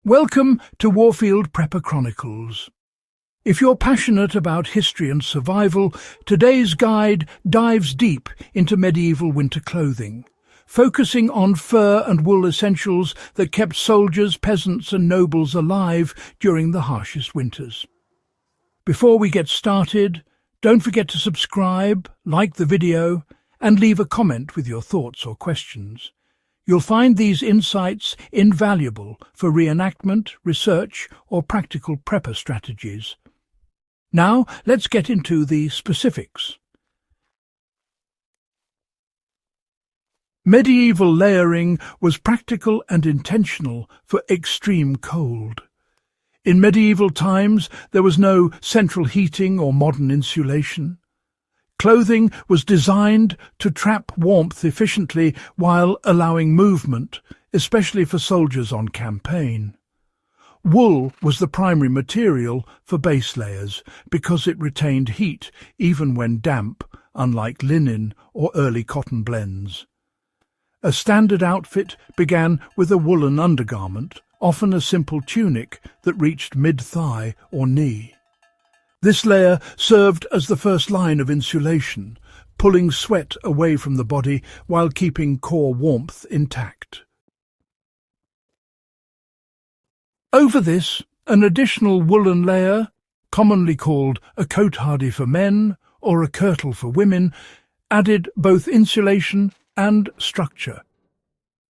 Welcome to Warfield Prepper Chronicles. If you're passionate about history and survival, today's guide dives deep into medieval winter clothing, focusing on fur and wool essentials that kept soldiers, peasants and nobles alive during the harshest winters. Before we get started, don't forget to subscribe, like the video, and leave a comment with your thoughts or questions. You'll find these insights invaluable for reenactment, research, or practical prepper strategies. Now, let's get into the specifics. Medieval layering was practical and intentional for extreme cold. In medieval times, there was no central heating or modern insulation. Clothing was designed to trap warmth efficiently while allowing movement, especially for soldiers on campaign. Wool was the primary material for base layers because it retained heat even when damp, unlike linen or early cotton blends. A standard outfit began with a woolen undergarment, often a simple tunic that reached mid-thigh or knee. This layer served as the first line of insulation, pulling sweat away from the body while keeping core warmth intact. Over this, an additional woolen layer, commonly called a coat-hardy for men or a kirtle for women, added both insulation and structure.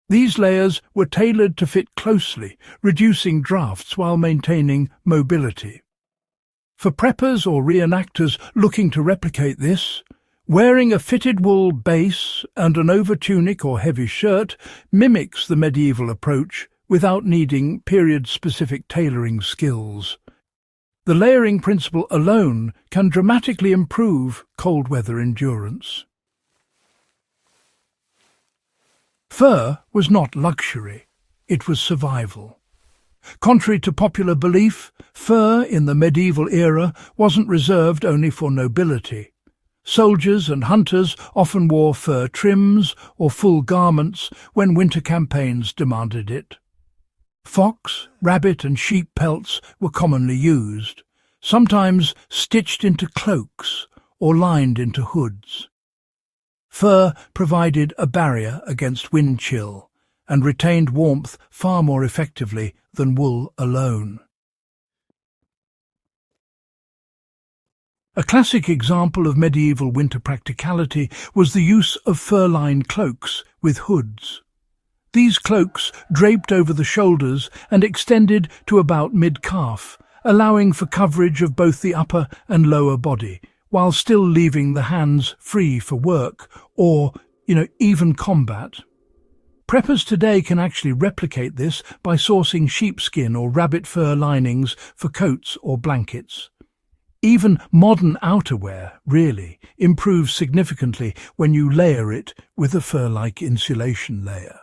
These layers were tailored to fit closely, reducing drafts while maintaining mobility. For preppers or reenactors looking to replicate this, wearing a fitted wool base and an overtunic or heavy shirt mimics the medieval approach without needing period-specific tailoring skills. The layering principle alone can dramatically improve cold weather endurance. Fur was not luxury, it was survival. Contrary to popular belief, fur in the medieval era wasn't reserved only for nobility. Soldiers and hunters often wore fur trims or full garments when winter campaigns demanded it. Fox, rabbit and sheep pelts were commonly used, sometimes stitched into cloaks or lined into hoods. Fur provided a barrier against wind chill and retained warmth far more effectively than wool alone. A classic example of medieval winter practicality was the use of fur-lined cloaks with hoods. These cloaks draped over the shoulders and extended to about mid-calf, allowing for coverage of both the upper and lower body, while still leaving the hands free for work or, even combat. Preppers today can actually replicate this by sourcing sheepskin or rabbit fur linings for coats or blankets. Even modern outerwear, really, improves significantly when you layer it with a fur-like insulation layer,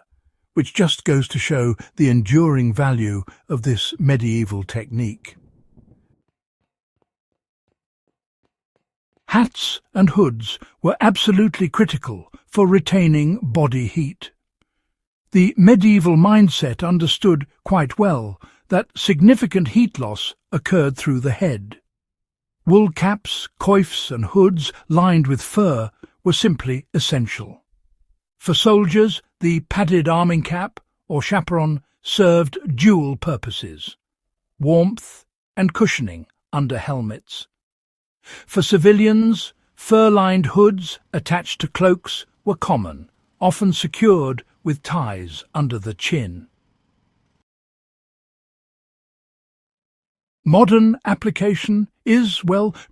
which just goes to show the enduring value of this medieval technique. Hats and hoods were absolutely critical for retaining body heat. The medieval mindset understood quite well that significant heat loss occurred through the head. Wool caps, coifs and hoods lined with fur were simply essential. For soldiers, the padded arming cap or chaperon served dual purposes: warmth and cushioning under helmets. For civilians, fur-lined hoods attached to cloaks were common, often secured with ties under the chin. Modern application is,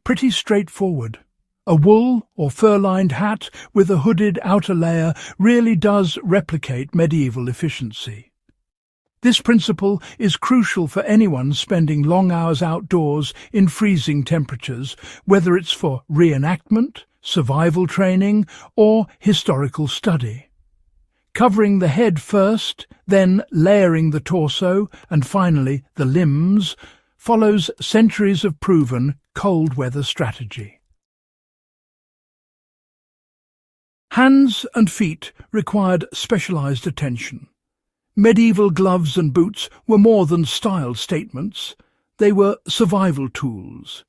pretty straightforward. A wool or fur-lined hat with a hooded outer layer really does replicate medieval efficiency. This principle is crucial for anyone spending long hours outdoors in freezing temperatures, whether it's for reenactment, survival training, or historical study. Covering the head first, then layering the torso, and finally the limbs, follows centuries of proven cold weather strategy. Hands and feet required specialized attention. Medieval gloves and boots were more than style statements. They were survival tools.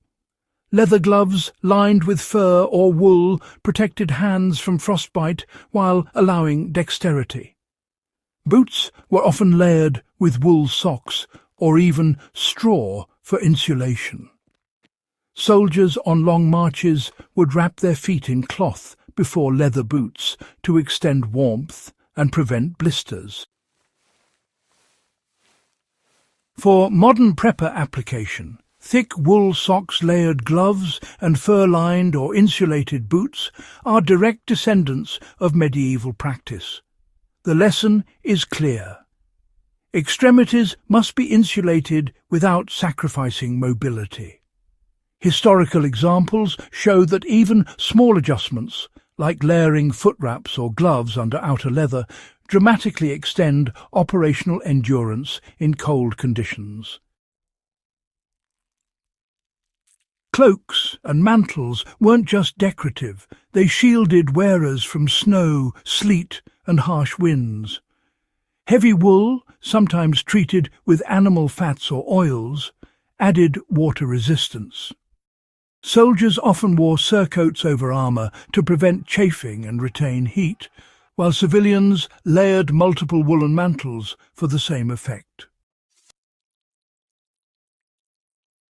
Leather gloves lined with fur or wool protected hands from frostbite while allowing dexterity. Boots were often layered with wool socks or even straw for insulation. Soldiers on long marches would wrap their feet in cloth before leather boots to extend warmth and prevent blisters. For modern prepper application, thick wool socks, layered gloves and fur-lined or insulated boots are direct descendants of medieval practice. The lesson is clear. Extremities must be insulated without sacrificing mobility. Historical examples show that even small adjustments, like layering foot wraps or gloves under outer leather, dramatically extend operational endurance in cold conditions. Cloaks and mantles weren't just decorative, they shielded wearers from snow, sleet and harsh winds. Heavy wool, sometimes treated with animal fats or oils, added water resistance. Soldiers often wore surcoats over armour to prevent chafing and retain heat, while civilians layered multiple woolen mantles for the same effect.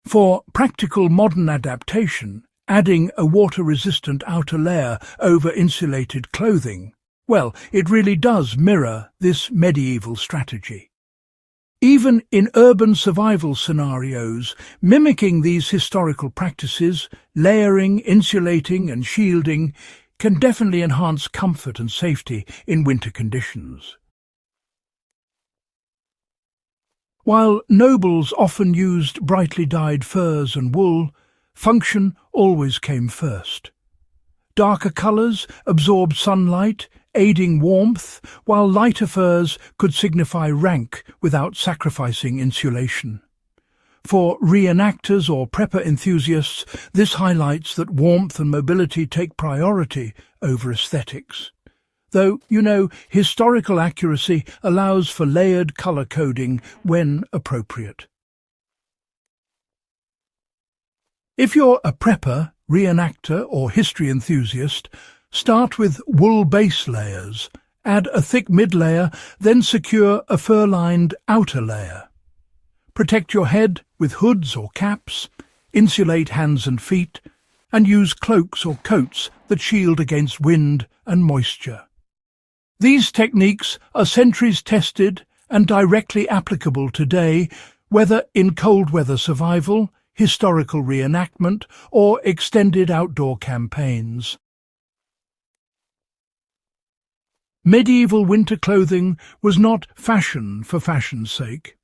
For practical modern adaptation, adding a water-resistant outer layer over insulated clothing, well, it really does mirror this medieval strategy. Even in urban survival scenarios, mimicking these historical practices, layering, insulating and shielding, can definitely enhance comfort and safety in winter conditions. While nobles often used brightly dyed furs and wool, function always came first. Darker colours absorbed sunlight, aiding warmth, while lighter furs could signify rank without sacrificing insulation. For reenactors or prepper enthusiasts, this highlights that warmth and mobility take priority over aesthetics. Though, historical accuracy allows for layered colour coding when appropriate. If you're a prepper, reenactor or history enthusiast, start with wool base layers, add a thick mid-layer, then secure a fur-lined outer layer. Protect your head with hoods or caps, insulate hands and feet, and use cloaks or coats that shield against wind and moisture. These techniques are centuries tested and directly applicable today, whether in cold weather survival, historical reenactment, or extended outdoor campaigns. Medieval winter clothing was not fashion for fashion's sake.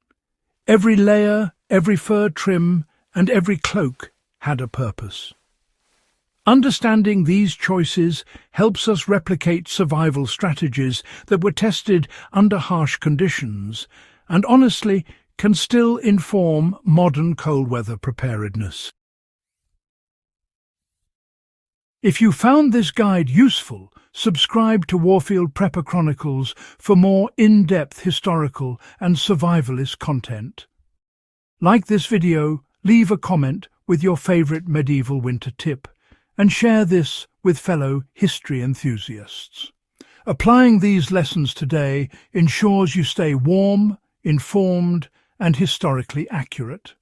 Every layer, every fur trim, and every cloak had a purpose. Understanding these choices helps us replicate survival strategies that were tested under harsh conditions, and honestly can still inform modern cold weather preparedness. If you found this guide useful, subscribe to Warfield Prepper Chronicles for more in-depth historical and survivalist content. Like this video, leave a comment with your favourite medieval winter tip, and share this with fellow history enthusiasts. Applying these lessons today ensures you stay warm, informed, and historically accurate.